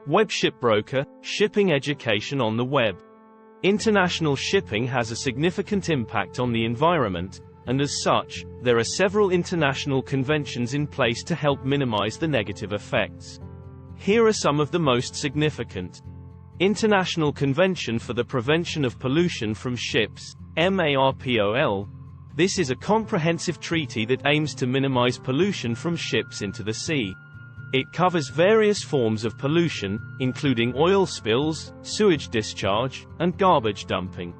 Web Shipbroker, shipping education on the web. International shipping has a significant impact on the environment, and as such, there are several international conventions in place to help minimize the negative effects. Here are some of the most significant. International Convention for the Prevention of Pollution from Ships, MARPOL. This is a comprehensive treaty that aims to minimize pollution from ships into the sea. It covers various forms of pollution, including oil spills, sewage discharge, and garbage dumping.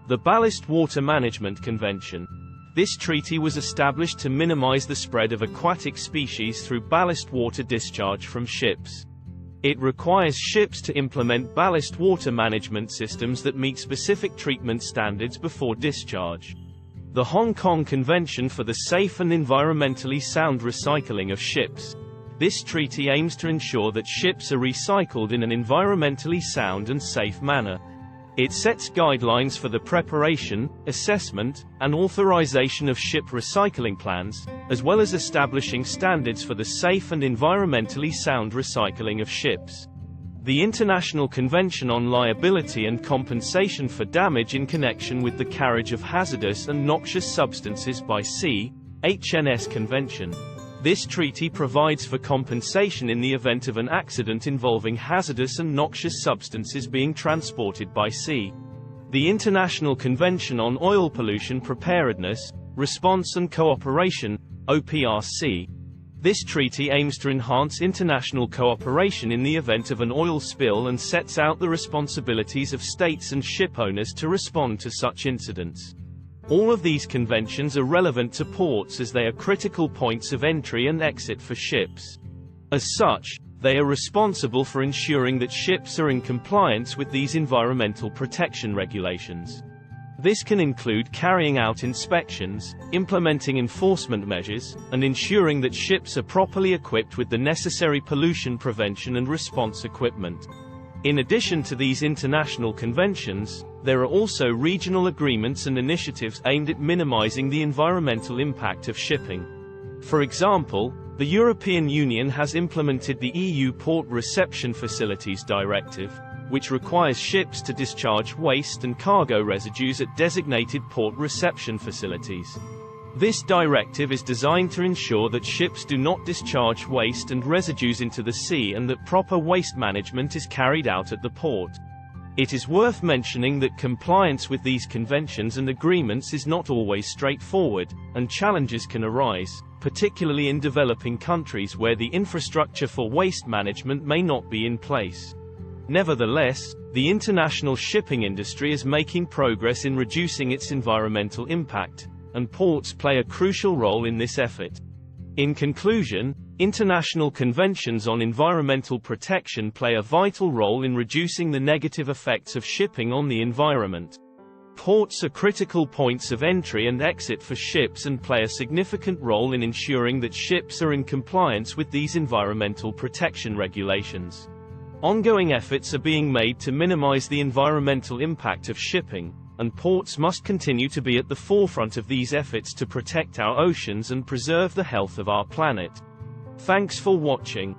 The Ballast Water Management Convention. This treaty was established to minimize the spread of aquatic species through ballast water discharge from ships. It requires ships to implement ballast water management systems that meet specific treatment standards before discharge. The Hong Kong Convention for the Safe and Environmentally Sound Recycling of Ships. This treaty aims to ensure that ships are recycled in an environmentally sound and safe manner. It sets guidelines for the preparation, assessment, and authorization of ship recycling plans, as well as establishing standards for the safe and environmentally sound recycling of ships. The International Convention on Liability and Compensation for Damage in Connection with the Carriage of Hazardous and Noxious Substances by Sea, HNS Convention. This treaty provides for compensation in the event of an accident involving hazardous and noxious substances being transported by sea. The International Convention on Oil Pollution Preparedness, Response and Cooperation, OPRC. This treaty aims to enhance international cooperation in the event of an oil spill and sets out the responsibilities of states and ship owners to respond to such incidents. All of these conventions are relevant to ports as they are critical points of entry and exit for ships. As such, they are responsible for ensuring that ships are in compliance with these environmental protection regulations. This can include carrying out inspections, implementing enforcement measures, and ensuring that ships are properly equipped with the necessary pollution prevention and response equipment. In addition to these international conventions, there are also regional agreements and initiatives aimed at minimizing the environmental impact of shipping. For example, the European Union has implemented the EU Port Reception Facilities Directive, which requires ships to discharge waste and cargo residues at designated port reception facilities. This directive is designed to ensure that ships do not discharge waste and residues into the sea and that proper waste management is carried out at the port. It is worth mentioning that compliance with these conventions and agreements is not always straightforward, and challenges can arise, particularly in developing countries where the infrastructure for waste management may not be in place. Nevertheless, the international shipping industry is making progress in reducing its environmental impact, and ports play a crucial role in this effort. In conclusion, international conventions on environmental protection play a vital role in reducing the negative effects of shipping on the environment. Ports are critical points of entry and exit for ships and play a significant role in ensuring that ships are in compliance with these environmental protection regulations. Ongoing efforts are being made to minimize the environmental impact of shipping, and ports must continue to be at the forefront of these efforts to protect our oceans and preserve the health of our planet. Thanks for watching.